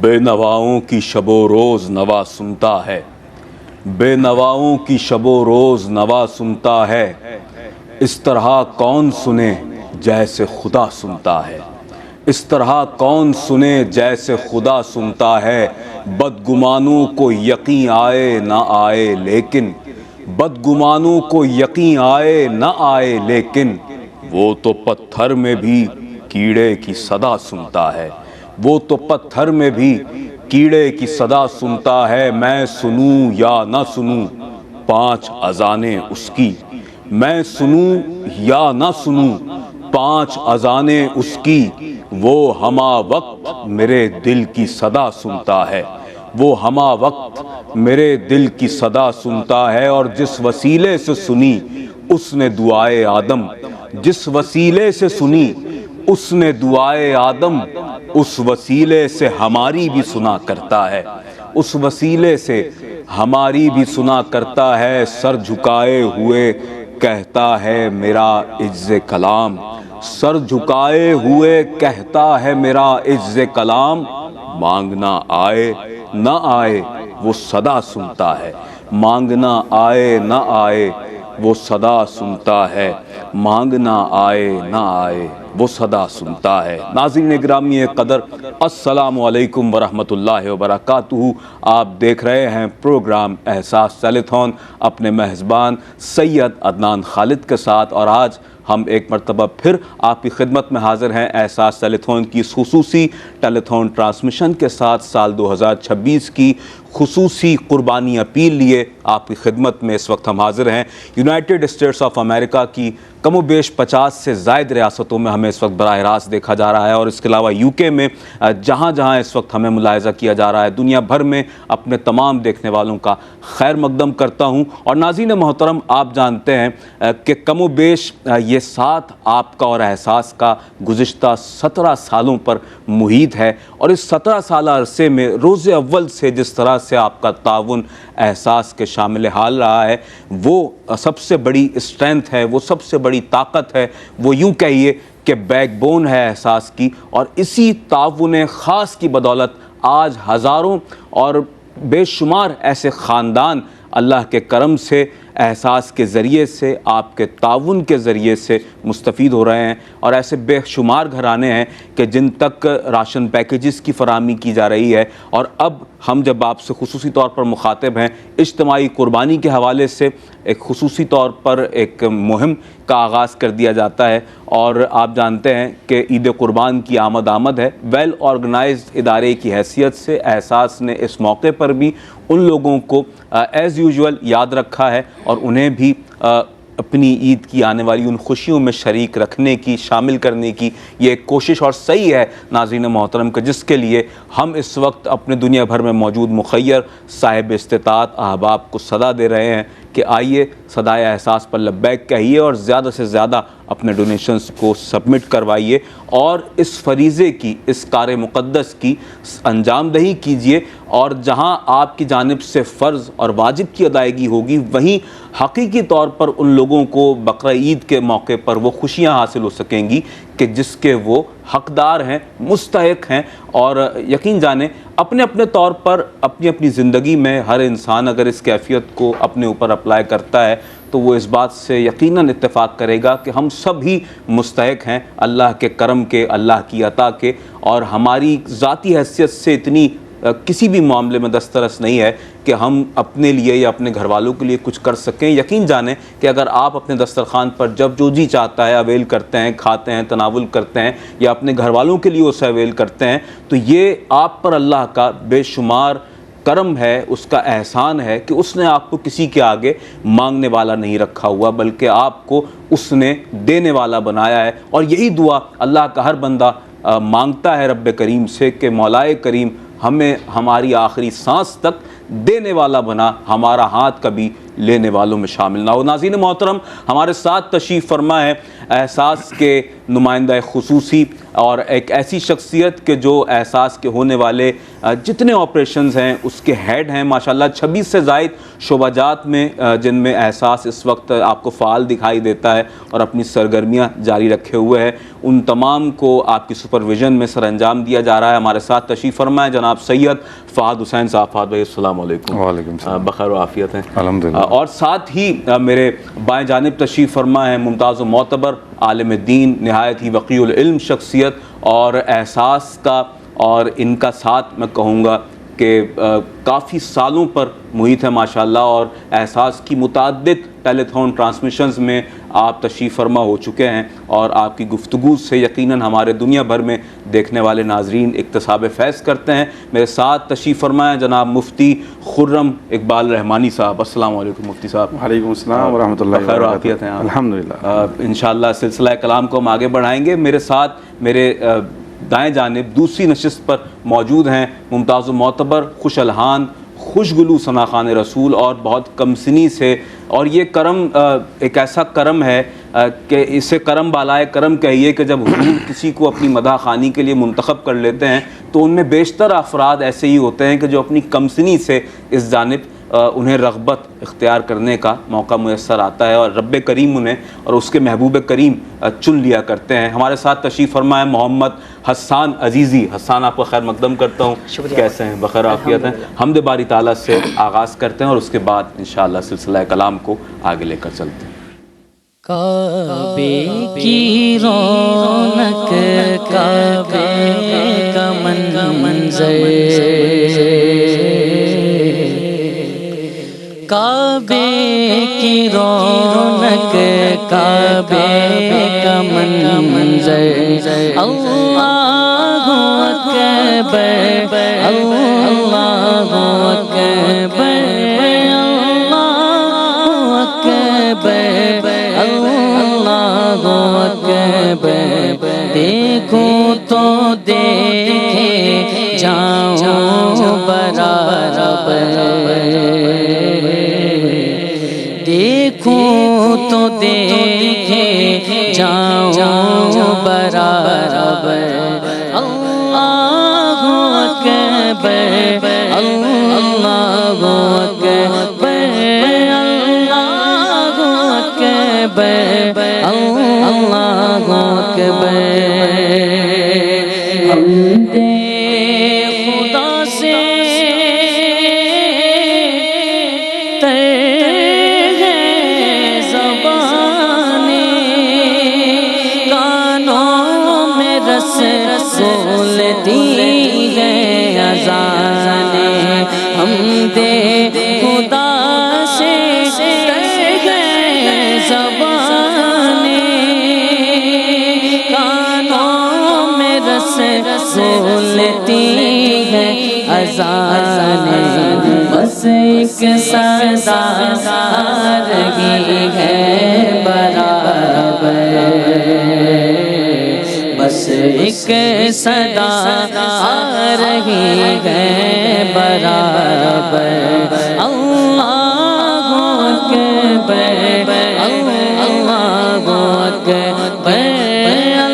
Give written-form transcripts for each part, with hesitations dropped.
बेनवाओं की शबो रोज़ नवा सुनता है, बेनवाओं की शबो रोज़ नवा सुनता है। इस तरह कौन सुने जैसे खुदा सुनता है, इस तरह कौन सुने जैसे खुदा सुनता है। बदगुमानों को यकीन आए ना आए लेकिन, बदगुमानों को यकीन आए ना आए लेकिन, वो तो पत्थर में भी कीड़े की सदा सुनता है, वो तो पत्थर में भी कीड़े की सदा सुनता है। मैं सुनूं या ना सुनूं पांच अजानें उसकी, मैं सुनूं या ना सुनूं पांच अजानें उसकी। वो हमा वक्त मेरे दिल की सदा सुनता है, वो हमा वक्त मेरे दिल की सदा सुनता है। और जिस वसीले से सुनी उसने दुआए आदम, जिस वसीले से सुनी उसने दुआए आदम, उस वसीले से हमारी भी सुना करता है, उस वसीले से हमारी भी सुना करता है। सर झुकाए हुए कहता है मेरा इज्ज़े कलाम, सर झुकाए हुए कहता है मेरा इज्ज़े कलाम। मांगना आए ना आए वो सदा सुनता है, मांगना आए ना आए वो सदा सुनता है, मांगना आए ना आए वो सदा सुनता है। नाज़रीन गिरामी क़दर, अस्सलामु अलैकुम वरहमतुल्लाहि वबरकातुहू। आप देख रहे हैं प्रोग्राम एहसास टेलीथॉन अपने मेज़बान सैयद अदनान खालिद के साथ। और आज हम एक मरतबा फिर आपकी खिदमत में हाज़िर हैं एहसास टेलीथॉन की खुसूसी टेलीथॉन ट्रांसमिशन के साथ। साल 2026 की खुसूसी कुर्बानी अपील लिए आपकी खिदमत में इस वक्त हम हाज़िर हैं। यूनाइटेड स्टेट्स ऑफ अमेरिका की कमोबेश 50 से ज़ायद रियासतों में हमें इस वक्त बराह रास्त देखा जा रहा है, और इसके अलावा यूके में जहाँ जहाँ इस वक्त हमें मुलाहिज़ा किया जा रहा है। दुनिया भर में अपने तमाम देखने वालों का खैर मकदम करता हूँ। और नाज़रीन मोहतरम, आप जानते हैं कि कमोबेश ये साथ आपका और एहसास का गुज़िश्ता 17 सालों पर मुहित है, और इस 17 साल अरसे में रोज़े अव्वल से जिस तरह से आपका ताउन एहसास के शामिल हाल रहा है, वो सबसे बड़ी स्ट्रेंथ है, वो सबसे बड़ी ताकत है, वो यूँ कहिए कि बैकबोन है एहसास की। और इसी ताउन ख़ास की बदौलत आज हज़ारों और बेशुमार ऐसे ख़ानदान अल्लाह के करम से एहसास के ज़रिए से, आपके ताउन के ज़रिए से मुस्तफ़ीद हो रहे हैं। और ऐसे बेशुमार घराने हैं कि जिन तक राशन पैकेजेस की फ़राहमी की जा रही है। और अब हम जब आपसे खुसूसी तौर पर मुखातिब हैं, इज्तिमाई कुर्बानी के हवाले से एक खुसूसी तौर पर एक मुहिम का आगाज़ कर दिया जाता है। और आप जानते हैं कि ईद कुर्बान की आमद है। वेल ऑर्गेनाइज्ड इदारे की हैसियत से एहसास ने इस मौके पर भी उन लोगों को एज़ यूजुअल याद रखा है, और उन्हें भी अपनी ईद की आने वाली उन खुशियों में शरीक रखने की, शामिल करने की ये एक कोशिश और सही है नाज़रीन मोहतरम के, जिसके लिए हम इस वक्त अपने दुनिया भर में मौजूद मुखय्यर साहिब इस्तिताअत अहबाब को सदा दे रहे हैं कि आइए सदाए एहसास पर लब्बैक कहिए और ज़्यादा से ज़्यादा अपने डोनेशंस को सबमिट करवाइए और इस फरीज़े की, इस कार मुक़द्दस की अंजामदही कीजिए। और जहां आपकी जानिब से फ़र्ज़ और वाजिब की अदायगी होगी, वहीं हकीकी तौर पर उन लोगों को बकरा ईद के मौके पर वो खुशियां हासिल हो सकेंगी कि जिसके वो हक़दार हैं, मुस्तहिक़ हैं। और यकीन जाने अपने अपने तौर पर अपनी अपनी ज़िंदगी में हर इंसान अगर इस कैफ़ियत को अपने ऊपर अप्लाई करता है तो वो इस बात से यकीनन इत्तेफ़ाक करेगा कि हम सब ही मुस्तहिक़ हैं अल्लाह के करम के, अल्लाह की अता के। और हमारी ज़ाती हैसियत से इतनी किसी भी मामले में दस्तरस नहीं है कि हम अपने लिए या अपने घर वालों के लिए कुछ कर सकें। यकीन जानें कि अगर आप अपने दस्तरखान पर जब जो जी चाहता है अवेल करते हैं, खाते हैं, तनावुल करते हैं, या अपने घर वालों के लिए उसे अवेल करते हैं, तो ये आप पर अल्लाह का बेशुमार करम है, उसका एहसान है कि उसने आपको किसी के आगे मांगने वाला नहीं रखा हुआ, बल्कि आपको उसने देने वाला बनाया है। और यही दुआ अल्लाह का हर बंदा मांगता है रब्बे करीम से कि मौलाए करीम हमें हमारी आखिरी सांस तक देने वाला बना, हमारा हाथ कभी लेने वालों में शामिल ना हो। नाज़रीन मोहतरम, हमारे साथ तशरीफ़ फरमा है एहसास के नुमाइंदा खुसूसी और एक ऐसी शख्सियत के जो एहसास के होने वाले जितने ऑपरेशंस हैं उसके हेड हैं माशाल्लाह। 26 से ज़ायद शोबाजात में जिनमें एहसास इस वक्त आपको फ़ाल दिखाई देता है और अपनी सरगर्मियाँ जारी रखे हुए है, उन तमाम को आपकी सुपरविज़न में सर अंजाम दिया जा रहा है। हमारे साथ तशरीफ़ फरमा है जनाब सैयद फ़हद हुसैन साहब। फ़हद भाई अस्सलाम वालेकुम। वालेकुम सलाम। बखैर व आफ़ियत हैं अल्हम्दुलिल्लाह। और साथ ही मेरे बाएं जानिब तशरीफ़ फरमा है मुमताज़ व मोतबर आलिम दीन, नहायत ही वक़ीउल इल्म शख्सियत और एहसास का और इनका साथ मैं कहूँगा कि काफ़ी सालों पर मुहित है माशाल्लाह। और एहसास की मुताद्दिद टेलीथॉन ट्रांसमिशंस में आप तशरीफ़ फरमा हो चुके हैं और आपकी गुफ्तगू से यकीनन हमारे दुनिया भर में देखने वाले नाजरीन इक्तसाब फैज़ करते हैं। मेरे साथ तशरीफ़ फरमा है जनाब मुफ्ती खुर्रम इकबाल रहमानी साहब। अस्सलाम वालेकुम मुफ्ती साहब। वालेकुम अस्सलाम व रहमतुल्लाहि व खैर बरकातुहू। आफियत हैं आप? अल्हम्दुलिल्लाह। इंशाअल्लाह सिलसिला कलाम को हम आगे बढ़ाएंगे। मेरे साथ मेरे दाएं जानिब दूसरी नशिस्त पर मौजूद हैं मुमताज़ मोतबर, खुश अलहान, खुशगुलू सना खान रसूल और बहुत कमसनी से, और ये करम एक ऐसा करम है कि इसे करम बालाए करम कहिए कि जब हुजूर किसी को अपनी मदह खानी के लिए मुंतखब कर लेते हैं तो उनमें बेशतर अफराद ऐसे ही होते हैं कि जो अपनी कमसनी से इस जानिब उन्हें रग़बत इख्तियार करने का मौका मुयस्सर आता है और रब्बे करीम उन्हें और उसके महबूब करीम चुन लिया करते हैं। हमारे साथ तशरीफ़ फरमा है मोहम्मद हस्सान अजीज़ी। हस्सान आपका खैर मकदम करता हूँ, कैसे हैं? बखैर आफियत हैं। हम्द बारी ताला से आगाज़ करते हैं और उसके बाद इंशाअल्लाह सिलसिला कलाम को आगे लेकर चलते हैं। काबे की रौनक, काबे का मंज़र, काबे की रौनक, काबे का मंज़र, अल्लाहु अकबर, अल्लाहु अकबर, अल्लाहु अकबर, अल्लाहु अकबर। देखो तो देखे जाऊं बराबर, देखो तो देखे जाऊं बराबर, अल्लाहु अकबर, अल्लाहु अकबर, अल्लाहु अकबर, अल्लाहु अकबर। हमदे खुदा से बोलती है अज़ाने, हमदे खुदा से ज़बाने, कानों में रस बोलती है अज़ाने। बस एक सदा आ रही है बराबर, बस एक सदा आ रही है बराबर, अल्लाहु अकबर, अल्लाहु अकबर,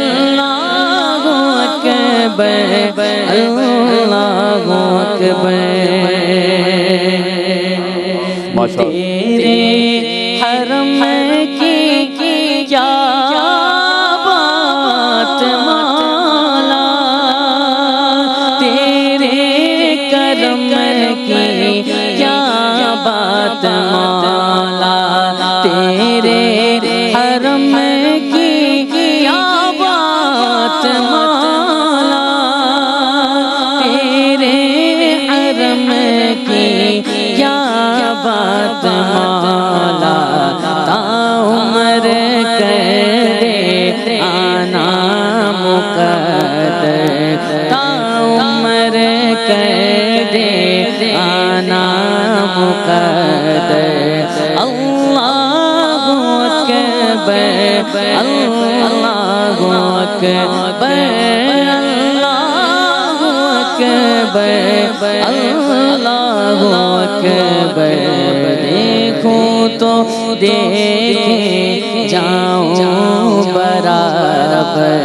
अल्लाहु अकबर, अल्लाहु अकबर। तेरे हरम की क्या बात मौला, तेरे हरम की क्या बात मौला, तेरे हरम की क्या बात मौला। ताउमर कर दे आना मुक़द्दर, ताउमर कर दे आना मुक़द्दर, अल्लाहु अकबर, अल्लाहु अकबर, अल्लाहु अकबर, अल्लाहु अकबर। देखूं तो देखे जाऊं बराबर।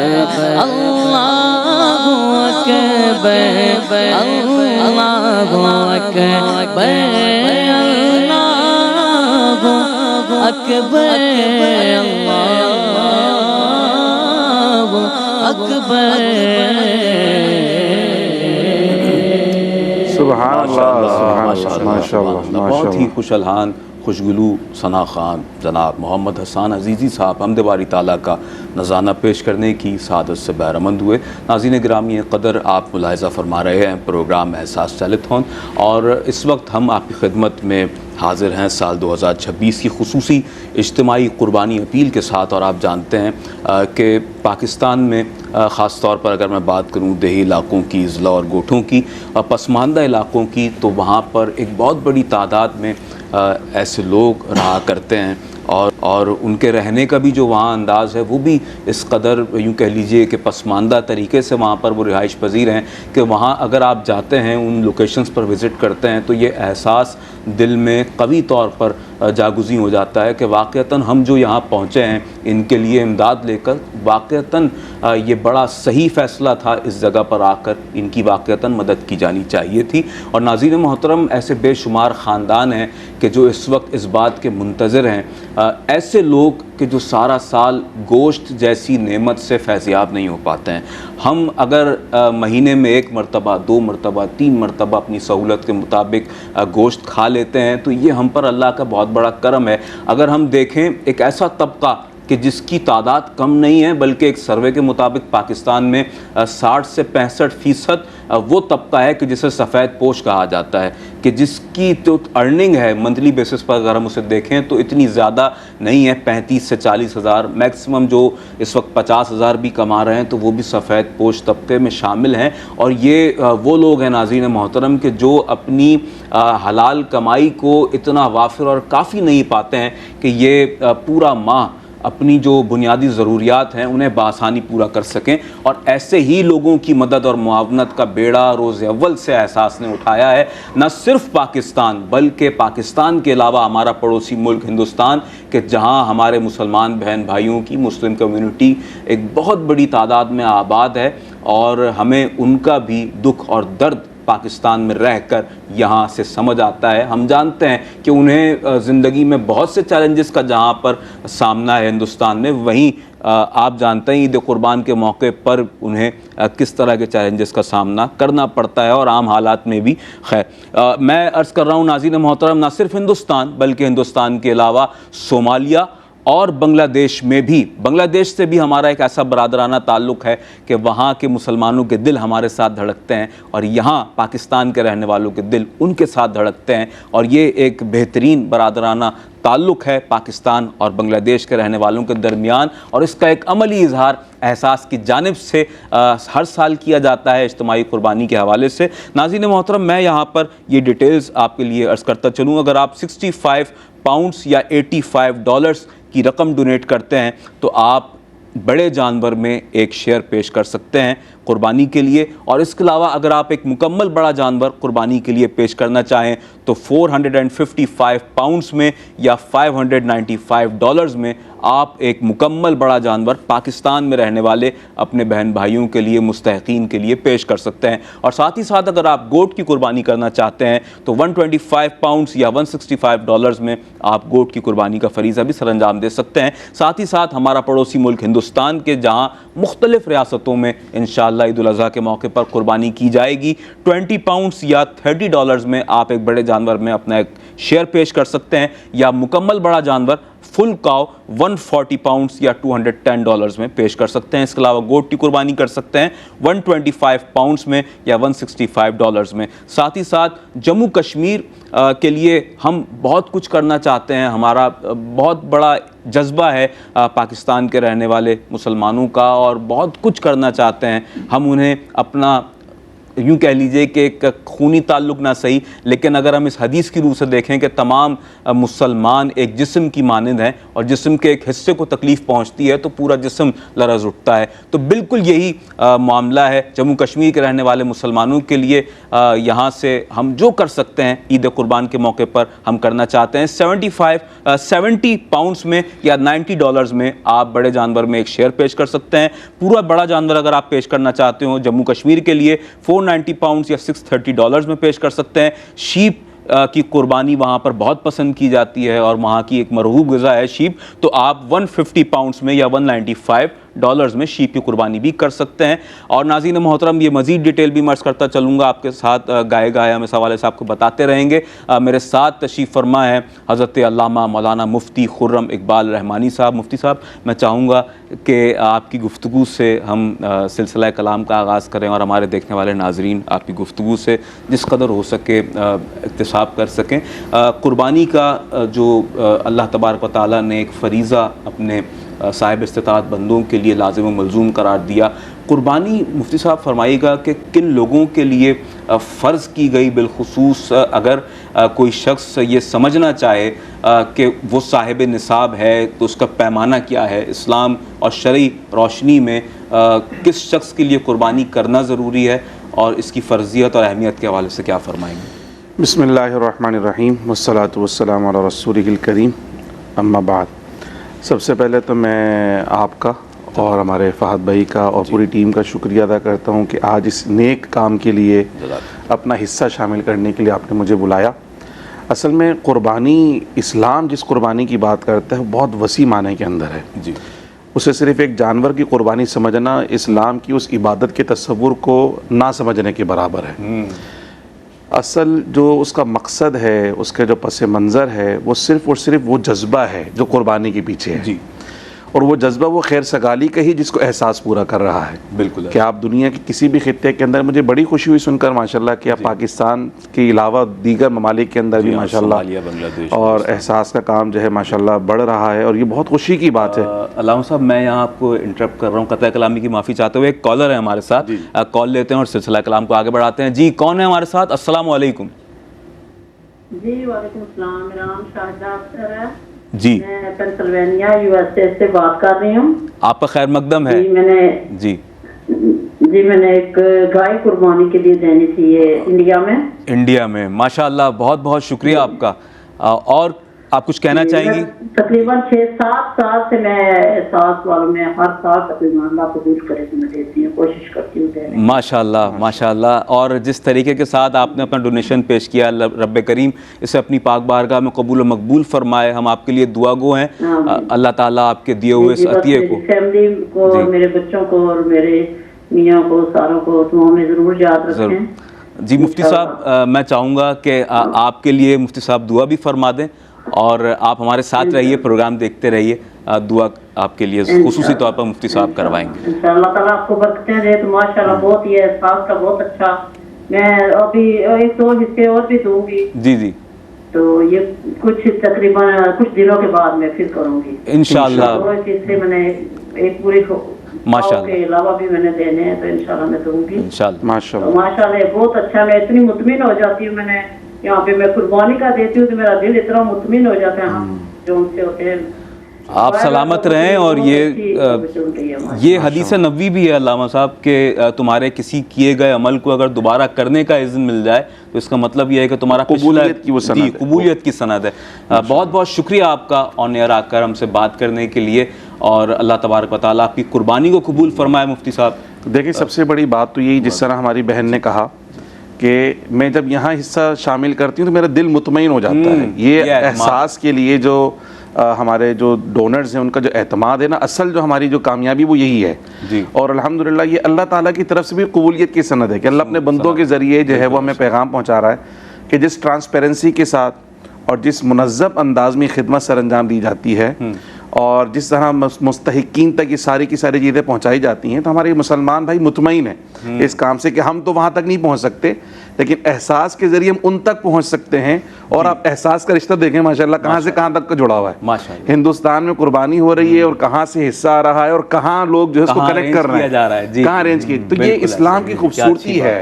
अल्लाहु अकबर, अल्लाहु अकबर, अल्लाहु अकबर, अल्लाहु अकबर। सुभान अल्लाह, सुभान अल्लाह, माशाअल्लाह, माशाअल्लाह, बहुत ही माशाअल्लाह। खुशलहान खुशगुलू सना खान जनाब मोहम्मद हसन अजीज़ी साहब हमद बारी ताला का नज़ाना पेश करने की सादत से बहरमंद हुए। नाज़रीन गिरामी क़दर, आप मुलाहिज़ा फरमा रहे हैं प्रोग्राम एहसास टेलीथॉन, और इस वक्त हम आपकी खिदमत में हाज़िर हैं साल 2026 की खुसूसी इज्तिमाई क़ुरबानी अपील के साथ। और आप जानते हैं कि पाकिस्तान में ख़ास तौर पर अगर मैं बात करूं देही इलाकों की, ज़िला और गोठों की, पसमानदा इलाकों की, तो वहाँ पर एक बहुत बड़ी तादाद में ऐसे लोग रहा करते हैं, और उनके रहने का भी जो वहाँ अंदाज़ है वो भी इस कदर यूँ कह लीजिए कि पसमानदा तरीके से वहाँ पर वो रिहाइश पजीर हैं कि वहाँ अगर आप जाते हैं, उन लोकेशंस पर विज़िट करते हैं, तो ये एहसास दिल में कवी तौर पर जागुज़ी हो जाता है कि वाक़तन हम जो यहाँ पहुँचे हैं इनके लिए इमदाद लेकर, वाक़तन ये बड़ा सही फ़ैसला था इस जगह पर आकर इनकी वाक़तन मदद की जानी चाहिए थी। और नाज़रीन मोहतरम, ऐसे बेशुमार ख़ानदान हैं कि जो इस वक्त इस बात के मुंतज़िर हैं, ऐसे लोग कि जो सारा साल गोश्त जैसी नेमत से फैज़याब नहीं हो पाते हैं। हम अगर महीने में 1 मरतबा, 2 मरतबा, 3 मरतबा अपनी सहूलत के मुताबिक गोश्त खा लेते हैं, तो ये हम पर अल्लाह का बहुत बड़ा करम है। अगर हम देखें एक ऐसा तबका कि जिसकी तादाद कम नहीं है, बल्कि एक सर्वे के मुताबिक पाकिस्तान में 60 से 65% वो तबका है कि जिसे सफ़ेद पोश कहा जाता है, कि जिसकी तो अर्निंग है मंथली बेसिस पर अगर हम उसे देखें तो इतनी ज़्यादा नहीं है, 35 से 40 हज़ार, मैक्सिमम जो इस वक्त 50 हज़ार भी कमा रहे हैं तो वो भी सफ़ेद पोश तबके में शामिल हैं। और ये वो लोग हैं नाज़रीन मोहतरम कि जो अपनी हलाल कमाई को इतना वाफिर और काफ़ी नहीं पाते हैं कि ये पूरा माह अपनी जो बुनियादी ज़रूरियात हैं उन्हें बआसानी पूरा कर सकें। और ऐसे ही लोगों की मदद और मुआवनत का बेड़ा रोज़ अव्वल से एहसास ने उठाया है, न सिर्फ पाकिस्तान बल्कि पाकिस्तान के अलावा हमारा पड़ोसी मुल्क हिंदुस्तान, कि जहां हमारे मुसलमान बहन भाइयों की मुस्लिम कम्युनिटी एक बहुत बड़ी तादाद में आबाद है, और हमें उनका भी दुख और दर्द पाकिस्तान में रहकर यहाँ से समझ आता है। हम जानते हैं कि उन्हें ज़िंदगी में बहुत से चैलेंजेस का जहाँ पर सामना है हिंदुस्तान में, वहीं आप जानते हैं ईद कुर्बान के मौके पर उन्हें किस तरह के चैलेंजेस का सामना करना पड़ता है, और आम हालात में भी। खैर, मैं अर्ज़ कर रहा हूँ नाज़रीन मोहतरम, ना सिर्फ हिंदुस्तान बल्कि हिंदुस्तान के अलावा सोमालिया और बांग्लादेश में भी, बांग्लादेश से भी हमारा एक ऐसा बरादराना ताल्लुक़ है कि वहाँ के मुसलमानों के दिल हमारे साथ धड़कते हैं, और यहाँ पाकिस्तान के रहने वालों के दिल उनके साथ धड़कते हैं। और ये एक बेहतरीन बरादराना ताल्लुक़ है पाकिस्तान और बांग्लादेश के रहने वालों के दरमियान, और इसका एक अमली इजहार एहसास की जानिब से हर साल किया जाता है इज्तिमाई कुर्बानी के हवाले से। नाज़रीन मोहतरम, मैं यहाँ पर ये डिटेल्स आपके लिए अर्ज़ करता चलूँ। अगर आप 65 पाउंड्स या $85 की रकम डोनेट करते हैं तो आप बड़े जानवर में एक शेयर पेश कर सकते हैं कुर्बानी के लिए। और इसके अलावा अगर आप एक मुकम्मल बड़ा जानवर कुर्बानी के लिए पेश करना चाहें तो 455 पाउंड्स में या $595 में आप एक मुकम्मल बड़ा जानवर पाकिस्तान में रहने वाले अपने बहन भाइयों के लिए, मुस्तहिकीन के लिए पेश कर सकते हैं। और साथ ही साथ अगर आप गोट की कुर्बानी करना चाहते हैं तो 125 पाउंड्स या $165 में आप गोट की कुर्बानी का फरीज़ा भी सरअंजाम दे सकते हैं। साथ ही साथ हमारा पड़ोसी मुल्क हिंदुस्तान के जहाँ मुख्तलिफ़ रियासतों में इंशाअल्लाह ईद उल अज़हा के मौके पर कुर्बानी की जाएगी, 20 पाउंड्स या $30 में आप एक बड़े जानवर में अपना एक शेयर पेश कर सकते हैं, या मुकम्मल बड़ा जानवर फुल काव 140 पाउंड्स या $210 में पेश कर सकते हैं। इसके अलावा गोट की कुर्बानी कर सकते हैं 125 पाउंड्स में या $165 में। साथ ही साथ जम्मू कश्मीर के लिए हम बहुत कुछ करना चाहते हैं, हमारा बहुत बड़ा जज्बा है पाकिस्तान के रहने वाले मुसलमानों का, और बहुत कुछ करना चाहते हैं हम। उन्हें अपना यूँ कह लीजिए कि एक खूनी ताल्लुक़ ना सही, लेकिन अगर हम इस हदीस की रूह से देखें कि तमाम मुसलमान एक जिस्म की मानंद हैं और जिस्म के एक हिस्से को तकलीफ़ पहुँचती है तो पूरा जिस्म लरज़ उठता है। तो बिल्कुल यही मामला है जम्मू कश्मीर के रहने वाले मुसलमानों के लिए। यहाँ से हम जो कर सकते हैं ईद कुर्बान के मौके पर हम करना चाहते हैं। 70 पाउंड्स में या $90 में आप बड़े जानवर में एक शेयर पेश कर सकते हैं। पूरा बड़ा जानवर अगर आप पेश करना चाहते हो जम्मू कश्मीर के लिए 490 पाउंड्स या $630 में पेश कर सकते हैं। शीप की कुर्बानी वहाँ पर बहुत पसंद की जाती है और वहाँ की एक मरगूब ग़िज़ा है शीप, तो आप 150 पाउंड्स में या $195 में शीप की कुर्बानी भी कर सकते हैं। और नाज़रीन मोहतरम, ये मज़ीद डिटेल भी मर्ज़ करता चलूँगा आपके साथ, गाए हम इस हवाले से आपको बताते रहेंगे। मेरे साथ तशरीफ़ फरमा है हज़रत अल्लामा मौलाना मुफ्ती खुर्रम इकबाल रहमानी साहब। मुफ्ती साहब, मैं चाहूँगा कि आपकी गुफ्तगू से हम सिलसिला कलाम का आगाज़ करें और हमारे देखने वाले नाज़रीन आपकी गुफ्तगू से जिस कदर हो सके इक्तिसाब कर सकें। कुर्बानी का जो अल्लाह तबारक व तआला ने एक फ़रीज़ा अपने साहिब इस्तिताअत बंदों के लिए लाज़िम व मलज़ूम करार दिया, कुर्बानी मुफ्ती साहब फरमाइएगा कि किन लोगों के लिए फ़र्ज़ की गई, बिलखुसूस अगर कोई शख्स ये समझना चाहे कि वो साहिब निसाब है तो उसका पैमाना क्या है, इस्लाम और शरई रोशनी में किस शख्स के लिए कुर्बानी करना ज़रूरी है और इसकी फ़र्ज़ियत और अहमियत के हवाले से क्या फ़रमाएंगे? बिस्मिल्लाहिर्रहमानिर्रहीम वस्सलातु वस्सलामु अला रसूलिहिल करीम, अम्मा बाद। सबसे पहले तो मैं आपका और हमारे फ़हद भाई का और पूरी टीम का शुक्रिया अदा करता हूँ कि आज इस नेक काम के लिए अपना हिस्सा शामिल करने के लिए आपने मुझे बुलाया। असल में कुर्बानी, इस्लाम जिस कुर्बानी की बात करता है बहुत वसी माने के अंदर है जी। उसे सिर्फ़ एक जानवर की कुर्बानी समझना इस्लाम की उस इबादत के तस्वुर को ना समझने के बराबर है। असल जो उसका मकसद है, उसके जो पस मंज़र है, वो सिर्फ़ और सिर्फ वो जज्बा है जो कुर्बानी के पीछे है जी। और वो जज्बा वो खैर सगाली का ही जिसको एहसास पूरा कर रहा है। बिल्कुल कि आप दुनिया के किसी भी खित्ते के अंदर, मुझे बड़ी खुशी हुई सुनकर माशाल्लाह कि आप पाकिस्तान के अलावा दीगर ममालिक के अंदर भी माशाल्लाह और एहसास का काम जो है माशाल्लाह बढ़ रहा है और ये बहुत खुशी की बात है। अल्लामा साहब, मैं यहाँ आपको इंटरप्ट कर रहा हूँ, क़त्ल कलामी की माफ़ी चाहते हुए। एक कॉलर है हमारे साथ, कॉल लेते हैं और सिलसिला कलाम को आगे बढ़ाते हैं। जी, कौन है हमारे साथ? अस्सलाम वालेकुम। जी वालेकुम सलाम, मेरा नाम शाहिदा अख्तर है जी, मैं पेंसिल्वेनिया USA से बात कर रही हूँ। आपका खैर मकदम है। जी मैंने एक गाय कुर्बानी के लिए देनी थी ये इंडिया में। माशाअल्लाह, बहुत बहुत शुक्रिया आपका। और आप कुछ कहना चाहेंगी? तकरीबन 6-7 साल से मैं साथ वालों में हर साल तकरीबन अल्लाह कबूल करे तो मैं देती हूँ, कोशिश करती हूँ देने। माशाअल्लाह माशाअल्लाह। और जिस तरीके के साथ आपने अपना डोनेशन पेश किया, रब्बे करीम इसे अपनी पाक बारगाह में कबूल और मकबूल फरमाए। हम आपके लिए दुआ गो हैं, अल्लाह ताला आपके दिए हुए इस अतिये को, फैमिली को, मेरे बच्चों को और मेरे मियाँ को, सारों को दुआ में ज़रूर याद रखें। जी मुफ्ती साहब, मैं चाहूँगा कि आपके लिए मुफ्ती साहब दुआ भी फरमा दें और आप हमारे साथ रहिए, प्रोग्राम देखते रहिए। दुआ आपके लिए खुसूसी तौर पर मुफ्ती साहब करवाएंगे। इंशाअल्लाह ताला आपको बरकतें दे। तो माशाअल्लाह बहुत ही है साथ का बहुत अच्छा। मैं अभी 1-2 हिस्से और भी दूंगी जी। तो ये कुछ तकरीबन कुछ दिनों के बाद मैं फिर करूंगी इंशाअल्लाह। 2 हिस्से मैंने एक पूरी माशाअल्लाह के अलावा भी मैंने देने हैं तो इंशाअल्लाह मैं दूंगी इंशाअल्लाह। माशाअल्लाह बहुत अच्छा। मैं इतनी मुतमिन हो जाती हूँ, मैंने यहाँ पे मैं कुर्बानी का देती हूँ तो मेरा दिल इतना मुतमिन हो जाता है। हम जो उनसे होते हैं। आप सलामत रहें। और ये हदीस नबवी भी है अल्लामा साहब के तुम्हारे किसी किए गए अमल को अगर दोबारा करने का इज़्न मिल जाए तो इसका मतलब यह है कि तुम्हारा कबूलियत की सनद है। बहुत बहुत शुक्रिया आपका ऑन एयर आकर हमसे बात करने के लिए और अल्लाह तबारक व तआला आपकी कुर्बानी को कबूल फरमाए। मुफ्ती साहब देखिए, सबसे बड़ी बात तो यही, जिस तरह हमारी बहन ने कहा कि मैं जब यहाँ हिस्सा शामिल करती हूँ तो मेरा दिल मुतमईन हो जाता है। ये एहसास के लिए जो हमारे जो डोनर्स हैं उनका जो एतमाद है ना, असल जो हमारी जो कामयाबी वो यही है जी। और अल्हम्दुलिल्लाह ये अल्लाह ताला की तरफ से भी कबूलियत की सनद है कि अल्लाह अपने बंदों के ज़रिए जो है वो हमें पैगाम पहुँचा रहा है कि जिस ट्रांसपेरेंसी के साथ और जिस मुनज़्ज़म अंदाज में खिदमत सर अंजाम दी जाती है और जिस तरह मुस्तहिकीन तक ये सारी की सारी चीज़ें पहुंचाई जाती हैं, तो हमारे मुसलमान भाई मुतमईन हैं इस काम से कि हम तो वहाँ तक नहीं पहुँच सकते, लेकिन एहसास के ज़रिए हम उन तक पहुँच सकते हैं। और आप एहसास का रिश्ता देखें माशाल्लाह कहाँ से कहाँ तक का जुड़ा हुआ है। माशाल्लाह हिंदुस्तान में कुर्बानी हो रही है और कहाँ से हिस्सा आ रहा है और कहाँ लोग जो है उसको कनेक्ट कर रहे हैं, कहाँ अरेंज किए। तो ये इस्लाम की खूबसूरती है,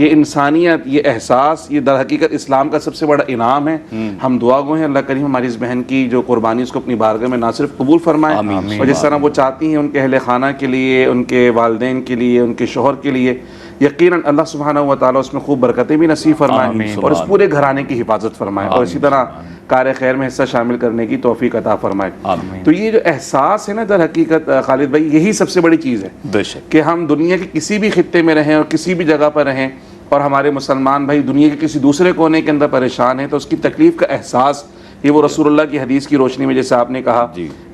ये इंसानियत, ये एहसास, ये दर हकीकत इस्लाम का सबसे बड़ा इनाम है। हम दुआ गो हैं अल्लाह करीम हमारी इस बहन की जो कुर्बानी उसको अपनी बारगाह में ना सिर्फ कबूल फरमाए, और जिस तरह वो चाहती हैं उनके अहले खाना के लिए, उनके वालिदैन के लिए, उनके शोहर के लिए, यकीनन अल्लाह सुब्हानहू व तआला उसमें खूब बरकतें भी नसीब फरमाए और इस पूरे घराने की हिफाजत फरमाए और इसी तरह कार्य खैर में हिस्सा शामिल करने की तौफीक अता फरमाए। तो ये जो एहसास है ना दर हकीकत खालिद भाई, यही सबसे बड़ी चीज़ है बेशक कि हम दुनिया के किसी भी खित्ते में रहें और किसी भी जगह पर रहें और हमारे मुसलमान भाई दुनिया के किसी दूसरे कोने के अंदर परेशान हैं, तो उसकी तकलीफ़ का एहसास ये वो रसूलुल्लाह की हदीस की रोशनी में जैसे आपने कहा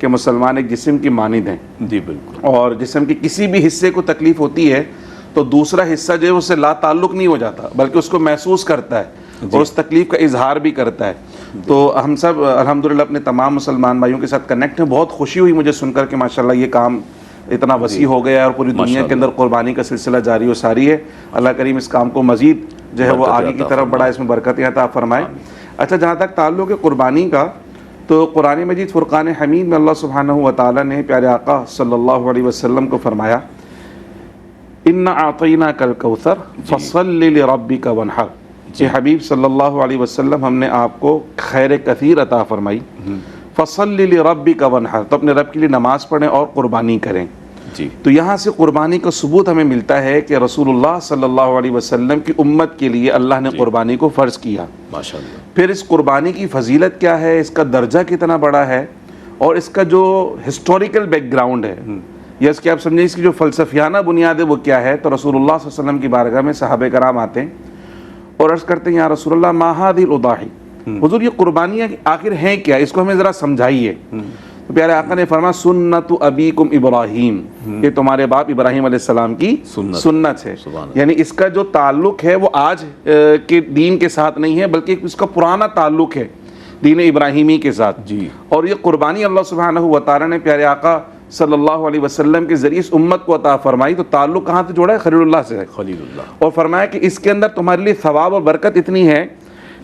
कि मुसलमान एक जिस्म की मानिंद हैं। जी बिल्कुल। और जिस्म के किसी भी हिस्से को तकलीफ़ होती है तो दूसरा हिस्सा जो है उससे ला ताल्लुक़ नहीं हो जाता, बल्कि उसको महसूस करता है और उस तकलीफ़ का इजहार भी करता है। तो हम सब अल्हम्दुलिल्लाह अपने तमाम मुसलमान भाइयों के साथ कनेक्ट हैं। बहुत खुशी हुई मुझे सुनकर कि माशाल्लाह ये काम इतना वसी हो गया है और पूरी दुनिया के अंदर कुर्बानी का सिलसिला जारी व सारी है। अल्लाह करीम इस काम को मज़ीद जो है वो आगे की तरफ बढ़ाए, इसमें बरकतें अता फरमाए। अच्छा, जहाँ तक ताल्लुक़ है कुर्बानी का, तो कुरान मजीद फ़ुरक़ान हमीद में अल्लाह सुब्हानहू व तआला ने प्यारे आका सल्लल्लाहु अलैहि वसल्लम को फरमाया, इन्ना आतईना कल कौसर फसल्लि लिरब्बिका वनहर। ये हबीब सल्लल्लाहु अलैहि वसल्लम हमने आपको खैर कसीर अता फरमाई, फसल्लि लिरब्बिका वनहर, तो अपने रब के लिए नमाज पढ़ें और कुर्बानी करें। जी। तो यहाँ से कुर्बानी का सबूत हमें मिलता है कि रसूलुल्लाह सल्लल्लाहु अलैहि वसल्लम की उम्मत के लिए अल्लाह ने कुर्बानी को फ़र्ज़ किया। माशाल्लाह। फिर इस कुर्बानी की फजीलत क्या है, इसका दर्जा कितना बड़ा है और इसका जो हिस्टोरिकल बैकग्राउंड है या इसकी आप समझें इसकी जो फ़लसफ़ियाना बुनियाद है वो क्या है। तो रसूलुल्लाह सल्लल्लाहु अलैहि वसल्लम की बारगाह में सहाबे कराम आते हैं और अर्ज़ करते हैं, या रसूलल्लाह मा हाज़िल उदाही, हुज़ूर ये कुर्बानियाँ आखिर हैं क्या, इसको हमें ज़रा समझाइए। तो प्यारे आका ने फरमाया, सुन्नतु अबीकुम इब्राहीम, ये तुम्हारे बाप इब्राहीम अलैहिस्सलाम की सुन्नत है। यानी इसका जो ताल्लुक़ है वो आज के दीन के साथ नहीं है, बल्कि इसका पुराना ताल्लुक़ है दीन इब्राहीमी के साथ। जी। और ये कुर्बानी अल्लाह सुब्हानहू व तआला ने प्यारे आका सल्लल्लाहु अलैहि वसल्लम के ज़रिए इस उम्मत को अता फरमाई। तो ताल्लुक़ कहाँ से जोड़ा है? खलीलुल्लाह से है। खलीलुल्लाह। और फरमाया कि इसके अंदर तुम्हारे लिए सवाब और बरकत इतनी है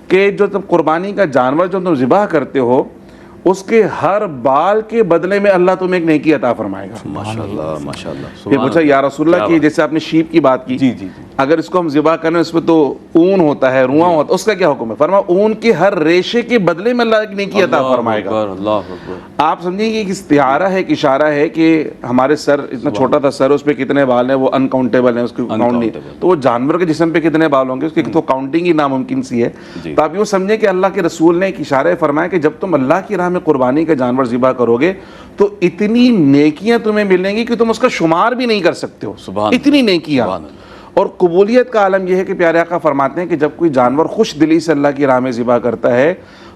कि जो तुम कुर्बानी का जानवर जो तुम ज़िबा करते हो उसके हर बाल के बदले में अल्लाह तुम्हें एक नेकी अता फरमाएगा। माशाल्लाह माशाल्लाह। ये पूछा या रसूलल्लाह की, जैसे आपने शीप की बात की, जी जी, अगर इसको हम ज़िबा करें उसमें तो ऊन होता है, रुआं होता है, उसका क्या हुक्म है? फरमाया ऊन के हर रेशे के बदले में अल्लाह एक नेकी अता फरमाएगा। आप समझिए कि एक इस्तिआरा है, एक इशारा है कि हमारे सर इतना छोटा सा सर, उस पर कितने बाल हैं वो अनकाउंटेबल है, उसकी काउंट नहीं। तो वो जानवर के जिस्म पे कितने बाल होंगे उसकी तो काउंटिंग ही नामुमकिन सी है। तो आप यूँ समझें कि अल्लाह के रसूल ने एक इशारा फरमाया कि जब तुम अल्लाह की राह में कुर्बानी का जानवर ज़िबा करोगे तो इतनी नेकियां तुम्हें मिलेंगी कि तुम उसका शुमार भी नहीं कर सकते हो, इतनी नेकियां। और कबूलियत का आलम यह है कि प्यारे आका फरमाते हैं कि जब कोई जानवर खुश दिली से अल्लाह की राह में ज़िबा करता है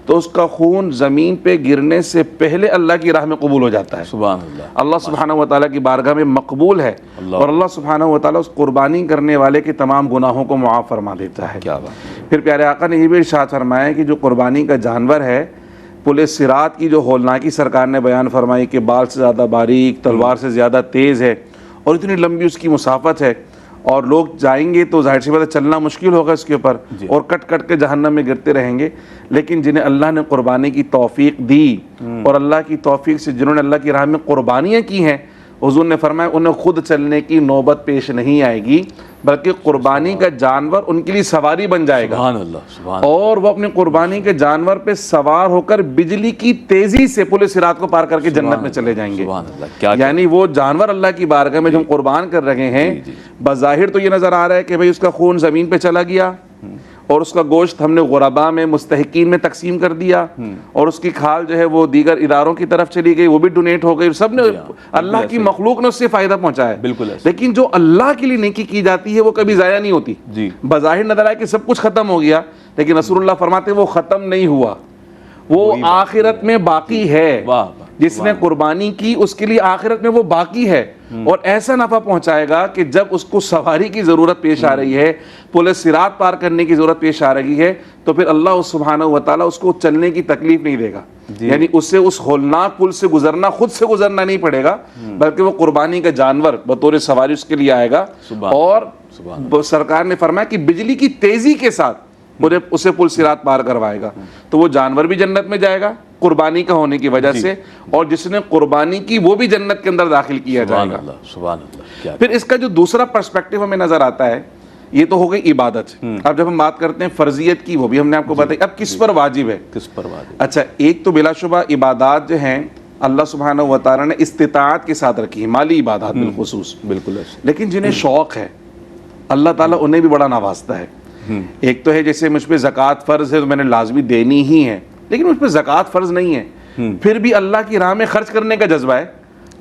तो उसका खून ज़मीन पे गिरने से पहले अल्लाह की राह में कबूल हो जाता है। सुभान अल्लाह। अल्लाह सुब्हानहू व तआला की बारगाह में मकबूल है और अल्लाह सुब्हानहू व तआला उस कुर्बानी करने वाले के तमाम गुनाहों को मुआफ़ फरमा देता है। क्या बात। फिर प्यारे आका ने यह भी इरशाद फरमाया कि जो कुर्बानी का जानवर है, पुलिस सिरात की जो होलनाकी सरकार ने बयान फरमाई कि बाल से ज़्यादा बारीक, तलवार से ज़्यादा तेज़ है और इतनी लंबी उसकी मुसाफत है और लोग जाएंगे तो जाहिर सी बात है चलना मुश्किल होगा इसके ऊपर और कट कट के जहन्नम में गिरते रहेंगे। लेकिन जिन्हें अल्लाह ने कुर्बानी की तौफीक दी और अल्लाह की तौफीक से जिन्होंने अल्लाह की राह में कुर्बानियाँ की हैं, हुज़ूर ने फरमाया उन्हें खुद चलने की नौबत पेश नहीं आएगी, बल्कि कुर्बानी का जानवर उनके लिए सवारी बन जाएगा। सुभान अल्लाह, सुभान। और वो अपने कुर्बानी के जानवर पे सवार होकर बिजली की तेजी से पुलिस सिरात को पार करके जन्नत में चले जाएंगे। सुभान अल्लाह। क्या यानी वो जानवर अल्लाह की बारगाह में जो हम कुर्बान कर रहे हैं, बज़ाहिर तो ये नज़र आ रहा है कि भाई उसका खून ज़मीन पे चला गया और उसका गोश्त हमने गुरबा में मुस्तहिकीन में तकसीम कर दिया और उसकी खाल जो है वो दीगर इदारों की तरफ चली गई, वो भी डोनेट हो गई, सब ने अल्लाह की मखलूक ने उससे फ़ायदा पहुंचाया। बिल्कुल। लेकिन जो अल्लाह के लिए नेकी की जाती है वो कभी ज़ाया नहीं होती जी। बज़ाहिर नज़र आए कि सब कुछ ख़त्म हो गया, लेकिन रसूलुल्लाह फरमाते वो ख़त्म नहीं हुआ वो आखिरत में बाकी है। वाह वाह, जिसने कुर्बानी की उसके लिए आखिरत में वो बाकी है, और ऐसा नफा पहुंचाएगा कि जब उसको सवारी की जरूरत पेश आ रही है, पुल सिरात पार करने की जरूरत पेश आ रही है, तो फिर अल्लाह सुब्हानहू व तआला उसको चलने की तकलीफ नहीं देगा। यानी उससे उस होलनाक पुल से गुजरना, खुद से गुजरना नहीं पड़ेगा, बल्कि वो कुर्बानी का जानवर बतौर सवारी उसके लिए आएगा। और सरकार ने फरमाया कि बिजली की तेजी के साथ उसे पुल सिरात पार करवाएगा। तो वो जानवर भी जन्नत में जाएगा कुर्बानी का होने की वजह से, और जिसने कुर्बानी की वो भी जन्नत के अंदर दाखिल किया जाएगा। सुभान अल्लाह, क्या फिर इसका जो दूसरा पर्सपेक्टिव हमें नजर आता है, ये तो हो गई इबादत। अब जब हम बात करते हैं फर्जियत की, वो भी हमने आपको बताई। अब किस पर वाजिब है, किस पर वाजिब? अच्छा, एक तो बिलाशुबा इबादत जो हैं अल्लाह सुब्हानहू व तआला ने इस्तिताअत के साथ रखी है, माली इबादत बिलखुसूस। बिल्कुल। लेकिन जिन्हें शौक है, अल्लाह ताला उन्हें भी बड़ा नवाजता है। एक तो है जैसे मुझ पे ज़कात फ़र्ज है तो मैंने लाजमी देनी ही है, लेकिन मुझ पे ज़कात फ़र्ज नहीं है, फिर भी अल्लाह की राह में खर्च करने का जज्बा है,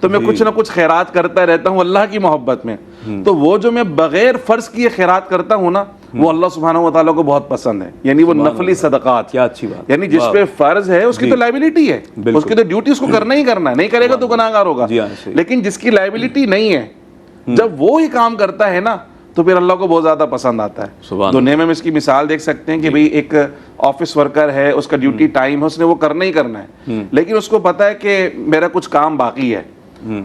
तो मैं कुछ ना कुछ खैरात करता रहता हूँ अल्लाह की मोहब्बत में। तो वो जो मैं बगैर फ़र्ज किए खैरात करता हूँ ना, वो अल्लाह सुब्हानहू व तआला को बहुत पसंद है। यानी वो नफली सदक़ात, क्या अच्छी बात। यानी जिस पे फ़र्ज है उसकी तो लाइबिलिटी है, उसकी तो ड्यूटी उसको करना ही करना है, नहीं करेगा तो गुनाहगार होगा। लेकिन जिसकी लाइबिलिटी नहीं है, जब वो ही काम करता है ना, तो फिर अल्लाह को बहुत ज़्यादा पसंद आता है। दुनिया में हम इसकी मिसाल देख सकते हैं कि भाई एक ऑफिस वर्कर है, उसका ड्यूटी टाइम है, उसने वो करना ही करना है, लेकिन उसको पता है कि मेरा कुछ काम बाकी है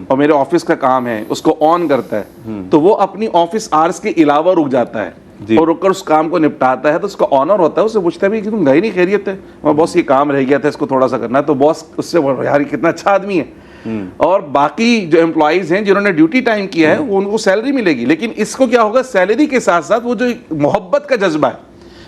और मेरे ऑफिस का काम है, उसको ऑन करता है, तो वो अपनी ऑफिस आवर्स के अलावा रुक जाता है और रुककर उस काम को निपटाता है। तो उसका ऑनर होता है, उससे पूछता है भाई कि तुम गए नहीं, खैरियत है? और बॉस ये काम रह गया था, इसको थोड़ा सा करना है। तो बॉस उससे यार कितना अच्छा आदमी है, और बाकी जो एम्प्लॉइज हैं जिन्होंने ड्यूटी टाइम किया है वो उनको सैलरी मिलेगी। लेकिन इसको क्या होगा, सैलरी के साथ साथ वो जो मोहब्बत का जज्बा है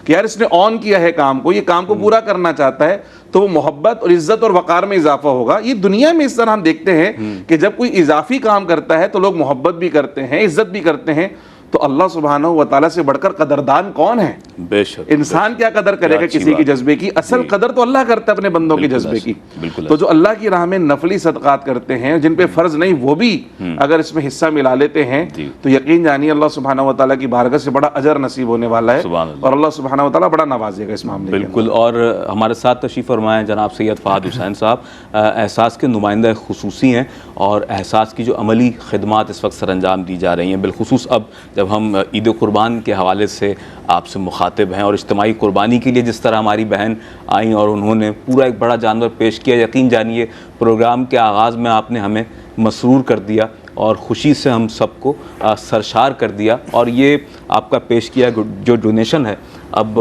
कि यार इसने ऑन किया है काम को, ये काम को पूरा करना चाहता है, तो वो मोहब्बत और इज्जत और वकार में इजाफा होगा। ये दुनिया में इस तरह हम देखते हैं कि जब कोई इजाफी काम करता है तो लोग मोहब्बत भी करते हैं, इज्जत भी करते हैं। तो अल्लाह सुब्हानहू व तआला से बढ़कर कदरदान कौन है? बेशक। इंसान क्या कदर करेगा किसी की जज्बे की? असल कदर तो अल्लाह करता है अपने बंदों के जज्बे की। तो जो अल्लाह की राह में नफली सदक़ात करते हैं, जिन पे फर्ज नहीं, वो भी अगर इसमें हिस्सा मिला लेते हैं तो यकीन जानिए अल्लाह सुब्हानहू व तआला की बारगाह से बड़ा अजर नसीब होने वाला है, और अल्लाह सुब्हानहू व तआला बड़ा नवाजेगा इस मामले में। बिल्कुल। और हमारे साथ तशरीफ़ फरमाएं जनाब सैयद फ़हद हुसैन साहब, एहसास के नुमाइंदा खुसूसी हैं, और एहसास की जो अमली खिदमात इस वक्त सर अंजाम दी जा रही हैं, बिलखुसूस अब जब हम ईद कुर्बान के हवाले से आपसे मुखातिब हैं, और इज्तिमाई कुर्बानी के लिए जिस तरह हमारी बहन आई और उन्होंने पूरा एक बड़ा जानवर पेश किया, यकीन जानिए प्रोग्राम के आगाज़ में आपने हमें मसरूर कर दिया और ख़ुशी से हम सबको सरशार कर दिया। और ये आपका पेश किया जो डोनेशन है, अब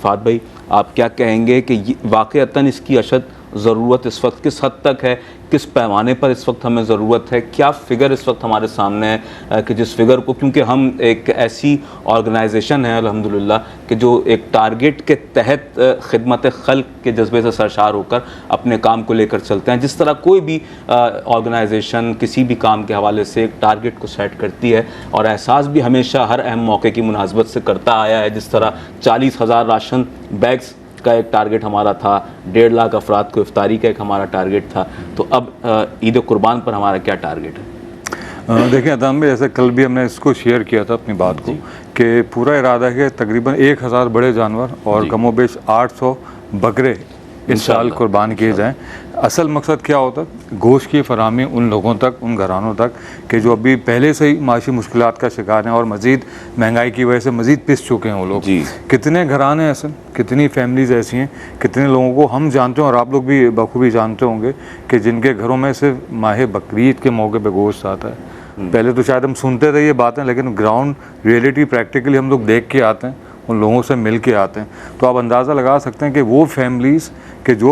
फ़हद भाई आप क्या कहेंगे कि वाक़अतन इसकी अशद ज़रूरत इस वक्त किस हद तक है, किस पैमाने पर इस वक्त हमें ज़रूरत है, क्या फ़िगर इस वक्त हमारे सामने है कि जिस फिगर को, क्योंकि हम एक ऐसी ऑर्गेनाइजेशन है अल्हम्दुलिल्लाह कि जो एक टारगेट के तहत खिदमत खल्क के जज्बे से सरशार होकर अपने काम को लेकर चलते हैं। जिस तरह कोई भी ऑर्गेनाइजेशन किसी भी काम के हवाले से एक टारगेट को सेट करती है, और एहसास भी हमेशा हर अहम मौके की मुनासबत से करता आया है। जिस तरह 40,000 राशन बैग्स का एक टारगेट हमारा था, 1.5 लाख अफराद को इफ्तारी का एक हमारा टारगेट था, तो अब ईद कुर्बान पर हमारा क्या टारगेट है? देखिए अदनान भाई, जैसे कल भी हमने इसको शेयर किया था अपनी बात को, कि पूरा इरादा है कि तकरीबन 1000 बड़े जानवर और कमोबेश 800 बकरे इस साल कुर्बान किए जाएँ। असल मकसद क्या होता है, गोश्त की फराहमी उन लोगों तक, उन घरानों तक कि जो अभी पहले से ही माशी मुश्किलात का शिकार हैं और मज़ीद महंगाई की वजह से मज़ीद पिस चुके हैं वो लोग। कितने घराने ऐसे, कितनी फैमिलीज़ ऐसी हैं, कितने लोगों को हम जानते हैं और आप लोग भी बखूबी जानते होंगे कि जिनके घरों में सिर्फ माह बकरीद के मौके पर गोश्त आता है। पहले तो शायद हम सुनते थे ये बातें, लेकिन ग्राउंड रियलिटी प्रैक्टिकली हम लोग देख के आते हैं, उन लोगों से मिल के आते हैं। तो आप अंदाज़ा लगा सकते हैं कि वो फैमिलीज़ कि जो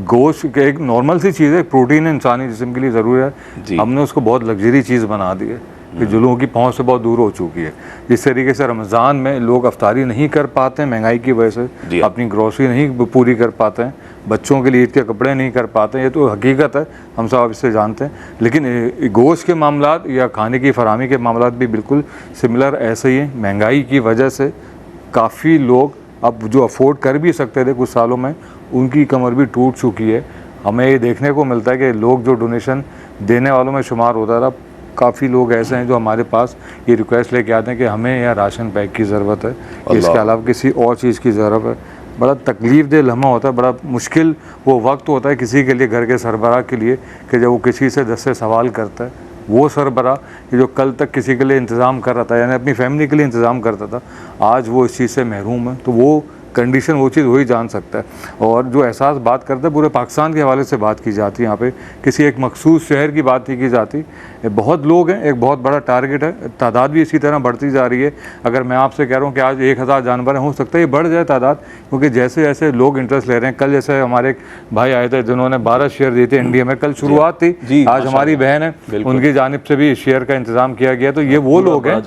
गोश्त के एक नॉर्मल सी चीज़ है, प्रोटीन इंसानी जिस्म के लिए ज़रूरी है, हमने उसको बहुत लग्जरी चीज़ बना दी है कि जो लोगों की पहुंच से बहुत दूर हो चुकी है। जिस तरीके से रमज़ान में लोग अफ्तारी नहीं कर पाते हैं महंगाई की वजह से, अपनी ग्रोसरी नहीं पूरी कर पाते हैं, बच्चों के लिए ईद के कपड़े नहीं कर पाते, ये तो हकीकत है, हम सब इससे जानते हैं। लेकिन गोश्त के मामलात या खाने की फराहमी के मामलात भी बिल्कुल सिमिलर ऐसे ही हैं। महंगाई की वजह से काफ़ी लोग अब जो अफोर्ड कर भी सकते थे कुछ सालों में, उनकी कमर भी टूट चुकी है। हमें ये देखने को मिलता है कि लोग जो डोनेशन देने वालों में शुमार होता था, काफ़ी लोग ऐसे हैं जो हमारे पास ये रिक्वेस्ट लेके आते हैं कि हमें यहाँ राशन पैक की ज़रूरत है, इसके अलावा किसी और चीज़ की ज़रूरत है। बड़ा तकलीफ़देह लम्हा होता है, बड़ा मुश्किल वो वक्त होता है किसी के लिए, घर के सरबराह के लिए, कि जब वो किसी से 10 से सवाल करता है। वो सरबराह कि जो कल तक किसी के लिए इंतज़ाम कर रहा था, यानी अपनी फैमिली के लिए इंतज़ाम करता था, आज वो इस चीज़ से महरूम है। तो वो कंडीशन, वो चीज़ वही जान सकता है। और जो एहसास बात करता है पूरे पाकिस्तान के हवाले से बात की जाती है, यहाँ पे किसी एक मखसूस शहर की बात नहीं की जाती। बहुत लोग हैं, एक बहुत बड़ा टारगेट है, तादाद भी इसी तरह बढ़ती जा रही है। अगर मैं आपसे कह रहा हूँ कि आज 1000 जानवर हैं, हो सकता है ये बढ़ जाए तादाद, क्योंकि जैसे जैसे लोग इंटरेस्ट ले रहे हैं। कल जैसे हमारे एक भाई आए थे जिन्होंने 12 शेयर दिए थे इंडिया में, कल शुरुआत थी, आज हमारी बहन है उनकी जानिब से भी शेयर का इंतज़ाम किया गया। तो ये वो लोग हैं,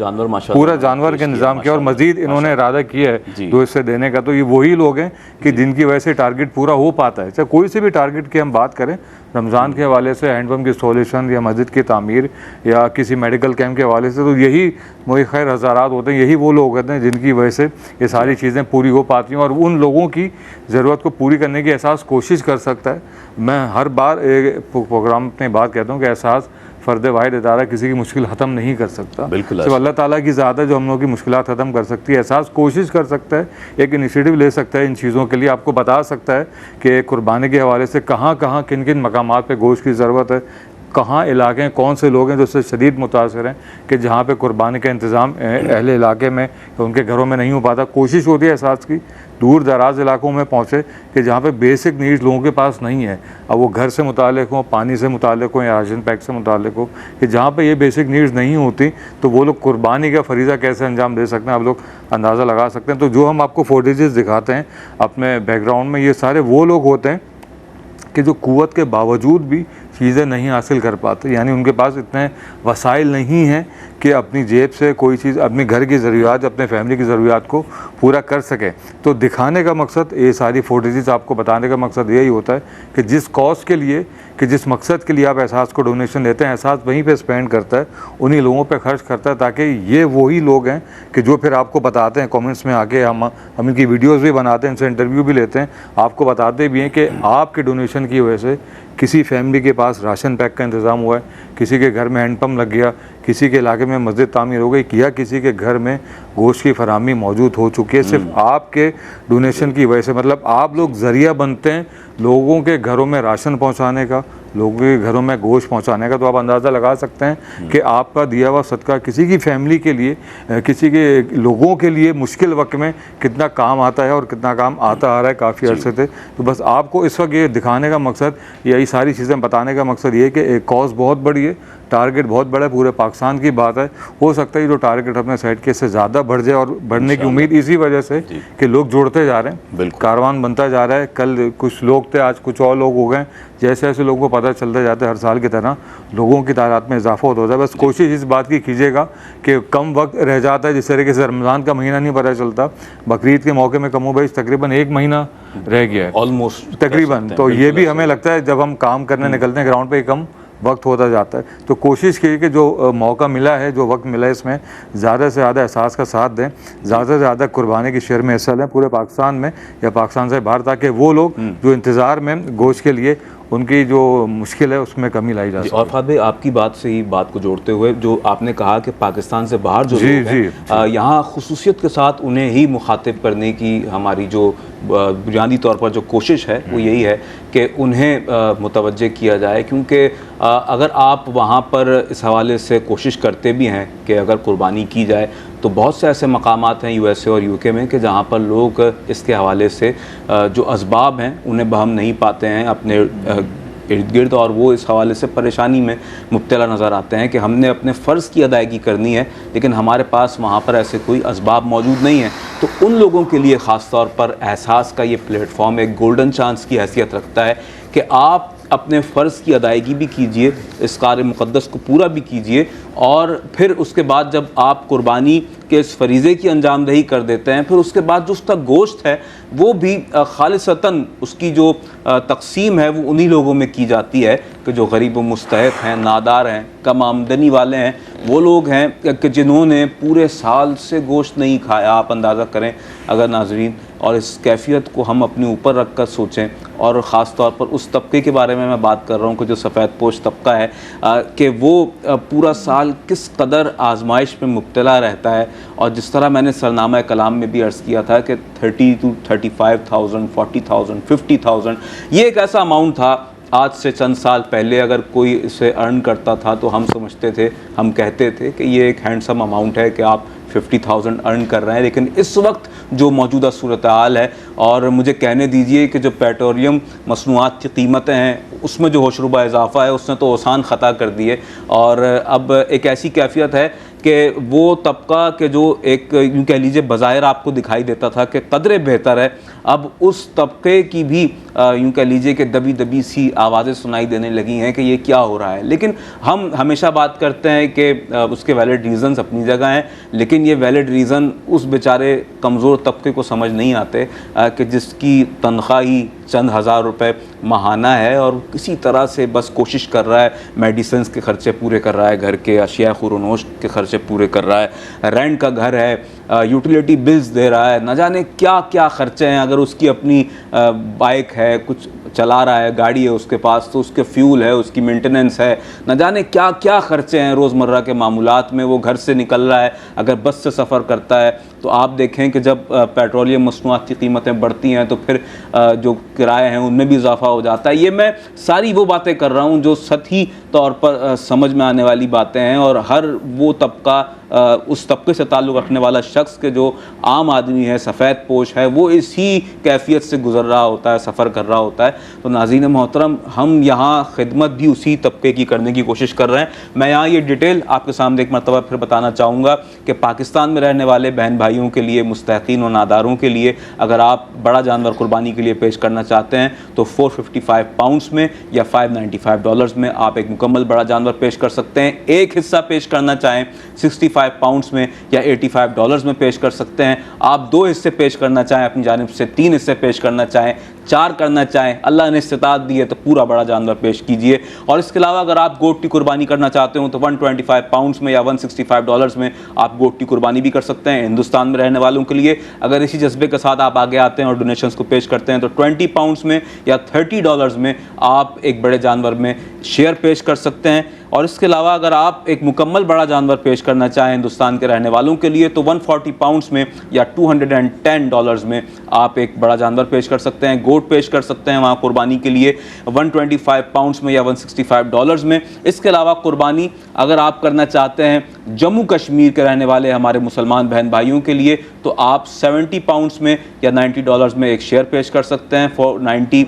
पूरा जानवर का इंतज़ाम किया और मज़ीद इन्होंने इरादा किया है जो इससे देने का। तो ये वही लोग हैं कि जिनकी वजह से टारगेट पूरा हो पाता है। चाहे कोई से भी टारगेट की हम बात करें, रमज़ान के हवाले से हैंडपम्प की इंस्टॉलेशन या मस्जिद की तामीर या किसी मेडिकल कैंप के हवाले से, तो यही वही खैर हज़ारात होते हैं, यही वो लोग होते हैं जिनकी वजह से ये सारी चीज़ें पूरी हो पाती हैं। और उन लोगों की ज़रूरत को पूरी करने की एहसास कोशिश कर सकता है। मैं हर बार एक प्रोग्राम में बात कहता हूँ कि एहसास फ़र्द वाहिद इदारा किसी की मुश्किल ख़त्म नहीं कर सकता, बिल्कुल सिर्फ अल्लाह ताला की ज़ात है जो हम लोगों की मुश्किलात ख़त्म कर सकती है। एहसास कोशिश कर सकता है, एक इनिशिएटिव ले सकता है इन चीज़ों के लिए, आपको बता सकता है कि कुर्बानी के हवाले से कहाँ कहाँ किन किन मकामात पे गोश्त की ज़रूरत है, कहाँ इलाके हैं, कौन से लोग हैं जो इससे शदीद मुतासर हैं कि जहाँ पे कुर्बानी का इंतज़ाम अहले इलाके में उनके घरों में नहीं हो पाता। कोशिश होती है एहसास की दूर दराज इलाकों में पहुँचे कि जहाँ पे बेसिक नीड्स लोगों के पास नहीं है, अब वो घर से मुताल्लिक़ हो, पानी से मुताल्लिक़ हो या राशन पैक से मुताल्लिक़ हो, कि जहाँ पे ये बेसिक नीड्स नहीं होती तो वो लोग कुर्बानी का फरीज़ा कैसे अंजाम दे सकते हैं, आप लोग अंदाज़ा लगा सकते हैं। तो जो हम आपको फुटेजेस दिखाते हैं अपने बैकग्राउंड में, ये सारे वो लोग होते हैं कि जो क़ुव्वत के बावजूद भी चीज़ें नहीं हासिल कर पाते, यानी उनके पास इतने वसाइल नहीं हैं कि अपनी जेब से कोई चीज़, अपने घर की ज़रूरियात, अपने फैमिली की ज़रूरियात को पूरा कर सकें। तो दिखाने का मकसद, ये सारी फुटेजेस आपको बताने का मकसद यही होता है कि जिस कॉज के लिए, कि जिस मकसद के लिए आप एहसास को डोनेशन देते हैं, एहसास वहीं पे स्पेंड करता है, उन्हीं लोगों पे खर्च करता है, ताकि ये वही लोग हैं कि जो फिर आपको बताते हैं कमेंट्स में आके, हम इनकी वीडियोस भी बनाते हैं, इनसे इंटरव्यू भी लेते हैं, आपको बताते भी हैं कि आपके डोनेशन की वजह से किसी फैमिली के पास राशन पैक का इंतज़ाम हुआ है, किसी के घर में हैंडपम्प लग गया, किसी के इलाके में मस्जिद तामीर हो गई, या किसी के घर में गोश्त की फराहमी मौजूद हो चुकी है, सिर्फ आपके डोनेशन की वजह से। मतलब आप लोग ज़रिया बनते हैं लोगों के घरों में राशन पहुंचाने का, लोगों के घरों में गोश्त पहुंचाने का। तो आप अंदाज़ा लगा सकते हैं कि आपका दिया हुआ सदका किसी की फैमिली के लिए, किसी के लोगों के लिए मुश्किल वक्त में कितना काम आता है और कितना काम आता आ रहा है काफ़ी अरसे से। तो बस आपको इस वक्त ये दिखाने का मकसद, यही सारी चीज़ें बताने का मकसद ये है कि एक कॉज बहुत बड़ी है, टारगेट बहुत बड़ा है, पूरे पाकिस्तान की बात है। हो सकता है जो टारगेट अपने साइड के इससे ज़्यादा बढ़ जाए, और बढ़ने की उम्मीद इसी वजह से कि लोग जुड़ते जा रहे हैं, कारवान बनता जा रहा है। कल कुछ लोग थे, आज कुछ और लोग हो गए। जैसे जैसे लोगों को पता चलता जाता है, हर साल की तरह लोगों की तादाद में इजाफा होता है। बस कोशिश इस बात की कीजिएगा कि कम वक्त रह जाता है, जिस तरीके से रमज़ान का महीना नहीं पता चलता, बकरीद के मौके में कमोबेश तकरीबन 1 महीना रह गया है ऑलमोस्ट तकरीबन। तो ये भी हमें लगता है जब हम काम करने निकलते हैं ग्राउंड पे, कम वक्त होता जाता है। तो कोशिश कीजिए कि जो मौका मिला है, जो वक्त मिला है, इसमें ज़्यादा से ज़्यादा एहसास का साथ दें, ज़्यादा से ज़्यादा कुर्बानी की शेयर में हिस्सा लें पूरे पाकिस्तान में या पाकिस्तान से बाहर, ताकि वो लोग जो इंतज़ार में गोश्त के लिए, उनकी जो मुश्किल है उसमें कमी लाई जा सके। और फाद भाई, आपकी बात से ही बात को जोड़ते हुए, जो आपने कहा कि पाकिस्तान से बाहर जो लोग हैं, यहाँ खुसूसियत के साथ उन्हें ही मुखातिब करने की हमारी जो बुनियादी तौर पर जो कोशिश है वो यही है कि उन्हें मुतवज्जे किया जाए। क्योंकि अगर आप वहाँ पर इस हवाले से कोशिश करते भी हैं कि अगर कुर्बानी की जाए, तो बहुत से ऐसे मकामात हैं USA और UK में कि जहाँ पर लोग इसके हवाले से जो असबाब हैं उन्हें बहम नहीं पाते हैं अपने इर्द गिर्द, और वो इस हवाले से परेशानी में मुब्तला नज़र आते हैं कि हमने अपने फ़र्ज़ की अदायगी करनी है, लेकिन हमारे पास वहाँ पर ऐसे कोई असबाब मौजूद नहीं है। तो उन लोगों के लिए ख़ास तौर पर एहसास का ये प्लेटफॉर्म एक गोल्डन चांस की हैसियत रखता है कि आप अपने फ़र्ज़ की अदायगी भी कीजिए, इस कार्य मुक़द्दस को पूरा भी कीजिए, और फिर उसके बाद जब आप कुर्बानी के इस फरीज़े की अंजामदही कर देते हैं, फिर उसके बाद जो उसका गोश्त है वो भी खालिसतन उसकी जो तकसीम है वो उन्हीं लोगों में की जाती है कि जो गरीब व मुस्तहिक़ हैं, नादार हैं, कम आमदनी वाले हैं, वो लोग हैं कि जिन्होंने पूरे साल से गोश्त नहीं खाया। आप अंदाज़ा करें, अगर नाज़रीन और इस कैफियत को हम अपने ऊपर रख कर सोचें, और ख़ास तौर पर उस तबके के बारे में मैं बात कर रहा हूँ कि जो सफ़ेद पोश तबका है कि वो पूरा साल किस कदर आजमाइश में मुब्तला रहता है। और जिस तरह मैंने सरनामा कलाम में भी अर्ज़ किया था कि 30 to 35,000, 40,000, 50,000 ये एक ऐसा अमाउंट था। आज से चंद साल पहले अगर कोई इसे अर्न करता था तो हम समझते थे, हम कहते थे कि ये एक हैंडसम अमाउंट है कि आप 50,000 अर्न कर रहे हैं। लेकिन इस वक्त जो मौजूदा सूरत हाल है, और मुझे कहने दीजिए कि जो पेट्रोलियम मसनूआत की कीमतें हैं उसमें जो होशरुबा इजाफ़ा है उसने तो ओसान ख़ता कर दिए। और अब एक ऐसी कैफियत है कि वो तबका के जो एक यूँ कह लीजिए बज़ाहिर आपको दिखाई देता था कि कदरे बेहतर है, अब उस तबके की भी यूँ कह लीजिए कि दबी दबी सी आवाज़ें सुनाई देने लगी हैं कि ये क्या हो रहा है। लेकिन हम हमेशा बात करते हैं कि उसके वैलिड रीज़न्स अपनी जगह हैं, लेकिन ये वैलिड रीज़न उस बेचारे कमज़ोर तबके को समझ नहीं आते कि जिसकी तनख्वाह ही चंद हज़ार रुपए माहाना है और किसी तरह से बस कोशिश कर रहा है मेडिसिन्स के ख़र्चे पूरे कर रहा है, घर के अशिया खुरनोश के ख़र्चे पूरे कर रहा है, रेंट का घर है, यूटिलिटी बिल्स दे रहा है, न जाने क्या क्या ख़र्चे हैं। अगर उसकी अपनी बाइक है, कुछ चला रहा है, गाड़ी है उसके पास, तो उसके फ्यूल है, उसकी मेंटेनेंस है, न जाने क्या क्या ख़र्चे हैं रोज़मर्रा के मामूलात में। वो घर से निकल रहा है, अगर बस से सफ़र करता है तो आप देखें कि जब पेट्रोलियम मसनूआत की कीमतें बढ़ती हैं तो फिर जो किराए हैं उनमें भी इजाफा हो जाता है। ये मैं सारी वो बातें कर रहा हूँ जो सतही तौर पर समझ में आने वाली बातें हैं, और हर वो तबका उस तबके से ताल्लुक़ रखने वाला शख्स के जो आम आदमी है, सफ़ेद पोश है, वो इसी कैफियत से गुज़र रहा होता है, सफ़र कर रहा होता है। तो नाज़रीन मोहतरम, हम यहाँ खिदमत भी उसी तबके की करने की कोशिश कर रहे हैं। मैं यहाँ ये डिटेल आपके सामने एक मरतबा फिर बताना चाहूँगा कि पाकिस्तान में रहने वाले बहन भाइयों के लिए, मुस्तहिक़ीन और नादारों के लिए, अगर आप बड़ा जानवर कुर्बानी के लिए पेश करना चाहते हैं तो 455 पाउंड्स में या $595 में आप एक मुकम्मल बड़ा जानवर पेश कर सकते हैं। एक हिस्सा पेश करना चाहें 65 पाउंड्स में या $85 में पेश कर सकते हैं। आप 2 हिस्से पेश करना चाहें अपनी जानिब से, 3 हिस्से पेश करना चाहें, 4 करना चाहें, अल्लाह ने इस्तिताअत दी है तो पूरा बड़ा जानवर पेश कीजिए। और इसके अलावा अगर आप गोट की कुर्बानी करना चाहते हो तो 125 पाउंड्स में या $165 में आप गोट की कुर्बानी भी कर सकते हैं। हिंदुस्तान में रहने वालों के लिए अगर इसी जज्बे के साथ आप आगे आते हैं और डोनेशंस को पेश करते हैं तो 20 पाउंड्स में या $30 में आप एक बड़े जानवर में शेयर पेश कर सकते हैं। और इसके अलावा अगर आप एक मुकम्मल बड़ा जानवर पेश करना चाहें हिंदुस्तान के रहने वालों के लिए तो 140 पाउंड्स में या $210 में आप एक बड़ा जानवर पेश कर सकते हैं, गोट पेश कर सकते हैं वहाँ कुर्बानी के लिए 125 पाउंड्स में या $165 में। इसके अलावा कुर्बानी अगर आप करना चाहते हैं जम्मू कश्मीर के रहने वाले हमारे मुसलमान बहन भाइयों के लिए तो आप 70 पाउंड्स में या $90 में एक शेयर पेश कर सकते हैं। 490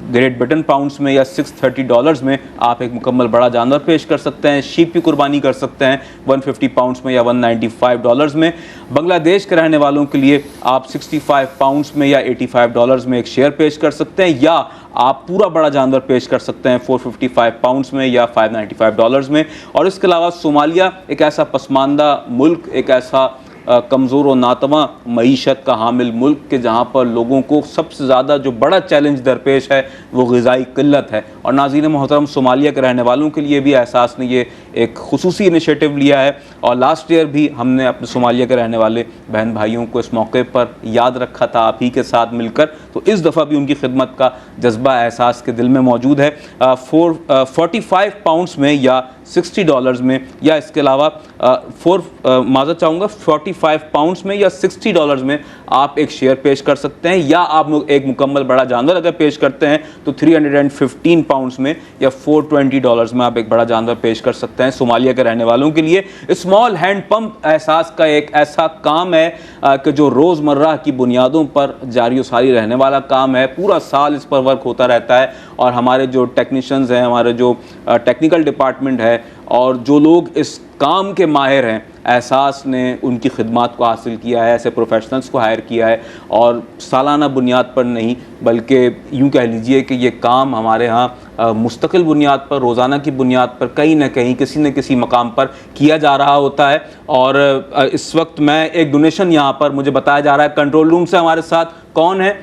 ग्रेट ब्रिटेन पाउंड्स में या $630 में आप एक मुकम्मल बड़ा जानवर पेश कर सकते हैं। शीप की कुर्बानी कर सकते हैं 150 पाउंड्स में या $195 में। बांग्लादेश के रहने वालों के लिए आप 65 पाउंड्स में या $85 में एक शेयर पेश कर सकते हैं, या आप पूरा बड़ा जानवर पेश कर सकते हैं 455 पाउंड्स में या $595 में। और इसके अलावा सोमालिया एक ऐसा पसमानदा मुल्क, एक ऐसा कमज़ोर और नातवा मईशत का हामिल मुल्क के जहाँ पर लोगों को सबसे ज़्यादा जो बड़ा चैलेंज दरपेश है वो ग़िज़ाई किल्लत है। और नाज़रीन मोहतरम, सोमालिया के रहने वालों के लिए भी एहसास ने ये एक खुसूसी इनिशिएटिव लिया है, और लास्ट ईयर भी हमने अपने सोमालिया के रहने वाले बहन भाइयों को इस मौके पर याद रखा था आप ही के साथ मिलकर। तो इस दफ़ा भी उनकी खिदमत का जज्बा एहसास के दिल में मौजूद है। 45 पाउंड्स में या $60 में, या इसके अलावा माज़रत चाहूँगा 45 पाउंड्स में या $60 में आप एक शेयर पेश कर सकते हैं, या आप एक मुकम्मल बड़ा जानवर अगर पेश करते हैं तो 315 पाउंड्स में या $420 में आप एक बड़ा जानवर पेश कर सकते हैं। सोमालिया के रहने वालों के लिए स्मॉल हैंड पंप एहसास का एक ऐसा काम है कि जो रोज़मर्रा की बुनियादों पर जारी सारी रहने वाला काम है। पूरा साल इस पर वर्क होता रहता है, और हमारे जो टेक्नीशियंस हैं, हमारे जो टेक्निकल डिपार्टमेंट है और जो लोग इस काम के माहिर हैं, एहसास ने उनकी खिदमात को हासिल किया है, ऐसे प्रोफेशनल्स को हायर किया है, और सालाना बुनियाद पर नहीं बल्कि यूँ कह लीजिए कि ये काम हमारे यहाँ मुस्तकिल बुनियाद पर, रोज़ाना की बुनियाद पर कहीं ना कहीं किसी न किसी मकाम पर किया जा रहा होता है। और इस वक्त मैं एक डोनेशन यहाँ पर मुझे बताया जा रहा है कंट्रोल रूम से हमारे साथ कौन है,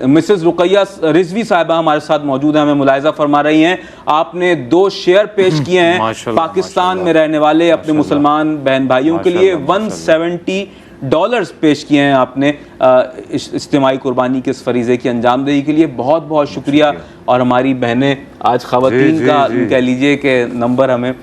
मिसेस रुकैया रिजवी साहिबा हमारे साथ मौजूद हैं, हमें मुलाहिजा फरमा रही हैं। आपने 2 शेयर पेश किए हैं पाकिस्तान में रहने वाले अपने मुसलमान बहन भाइयों के लिए $170 डॉलर्स पेश किए हैं आपने इस इज्तिमाई कुर्बानी के इस फरीज़े की अंजामदेही के लिए। बहुत बहुत शुक्रिया। और हमारी बहनें आज ख़वातीन का यूँ कह लीजिए कि नंबर हमें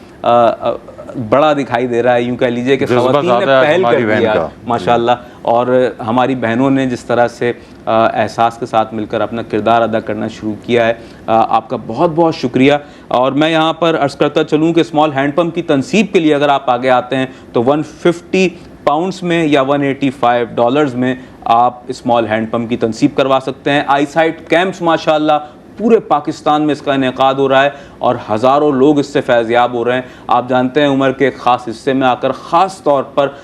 बड़ा दिखाई दे रहा है, यूँ कह लीजिए कि ख़वातीन ने पहल कर दिया माशाअल्लाह। और हमारी बहनों ने जिस तरह से एहसास के साथ मिलकर अपना किरदार अदा करना शुरू किया है, आपका बहुत बहुत शुक्रिया। और मैं यहाँ पर अर्ज़ करता चलूँ कि स्मॉल हैंड पम्प की तनसीब के लिए अगर आप आगे आते हैं तो 150 पाउंड्स में या 185 डॉलर्स में आप स्मॉल हैंड पम्प की तनसीब करवा सकते हैं। आईसाइट कैंप्स माशाअल्लाह पूरे पाकिस्तान में इसका इनेकाद हो रहा है और हज़ारों लोग इससे फैज़याब हो रहे हैं। आप जानते हैं उम्र के एक ख़ास हिस्से में आकर ख़ास तौर पर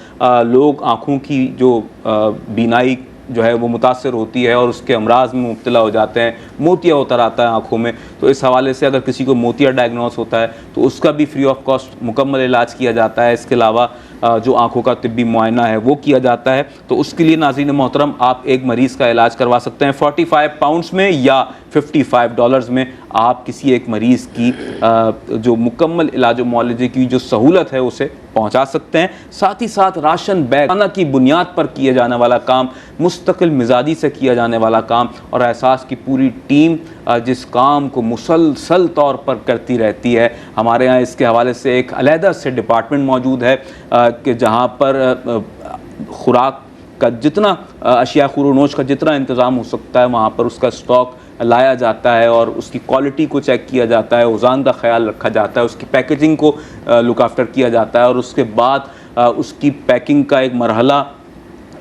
लोग आँखों की जो बीनाई जो है वो मुतासर होती है और उसके अमराज में मुब्तला हो जाते हैं, मोतिया उतर आता है आँखों में। तो इस हवाले से अगर किसी को मोतिया डायग्नोस होता है तो उसका भी फ्री ऑफ कॉस्ट मुकम्मल इलाज किया जाता है। इसके अलावा जो आँखों का तिब्बी मुआयना है वो किया जाता है। तो उसके लिए नाज़रीन मोहतरम आप एक मरीज़ का इलाज करवा सकते हैं 45 पाउंड्स में या 55 डॉलर्स में। आप किसी एक मरीज़ की जो मुकम्मल इलाज मुआलजे की जो सहूलत है उसे पहुंचा सकते हैं। साथ ही साथ राशन बैग खाना की बुनियाद पर किया जाने वाला काम, मुस्तकिल मिजाजी से किया जाने वाला काम और एहसास की पूरी टीम जिस काम को मुसलसल तौर पर करती रहती है। हमारे यहाँ इसके हवाले से एक अलहदा से डिपार्टमेंट मौजूद है कि जहाँ पर खुराक का जितना अशिया खुरोनोश का जितना इंतज़ाम हो सकता है वहाँ पर उसका स्टॉक लाया जाता है और उसकी क्वालिटी को चेक किया जाता है, उज़ान का ख्याल रखा जाता है, उसकी पैकेजिंग को लुक आफ्टर किया जाता है और उसके बाद उसकी पैकिंग का एक मरहला,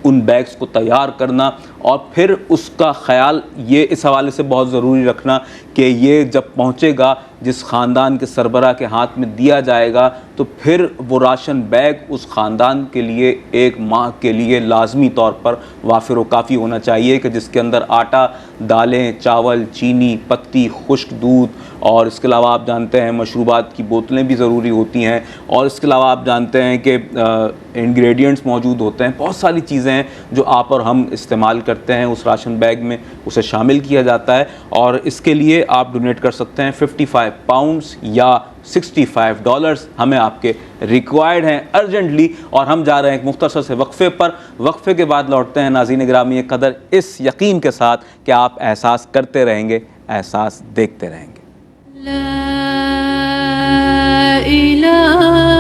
उन बैग्स को तैयार करना और फिर उसका ख्याल ये इस हवाले से बहुत ज़रूरी रखना कि ये जब पहुँचेगा जिस ख़ानदान के सरबराह के हाथ में दिया जाएगा तो फिर वो राशन बैग उस ख़ानदान के लिए एक माह के लिए लाजमी तौर पर वाफिर व काफ़ी होना चाहिए कि जिसके अंदर आटा, दालें, चावल, चीनी, पत्ती, खुश्क दूध और इसके अलावा आप जानते हैं मशरूबात की बोतलें भी ज़रूरी होती हैं और इसके अलावा आप जानते हैं कि इंग्रेडिएंट्स मौजूद होते हैं। बहुत सारी चीज़ें हैं जो आप और हम इस्तेमाल करते हैं उस राशन बैग में, उसे शामिल किया जाता है और इसके लिए आप डोनेट कर सकते हैं 55 पाउंड्स या 65 डॉलर्स हमें आपके रिक्वायर्ड हैं अर्जेंटली। और हम जा रहे हैं एक मुख्तसर से वक्फ़े पर। वक्फ़े के बाद लौटते हैं नाज़रीन गिरामी कदर इस यकीन के साथ कि आप एहसास करते रहेंगे, एहसास देखते रहेंगे। ला इलाहा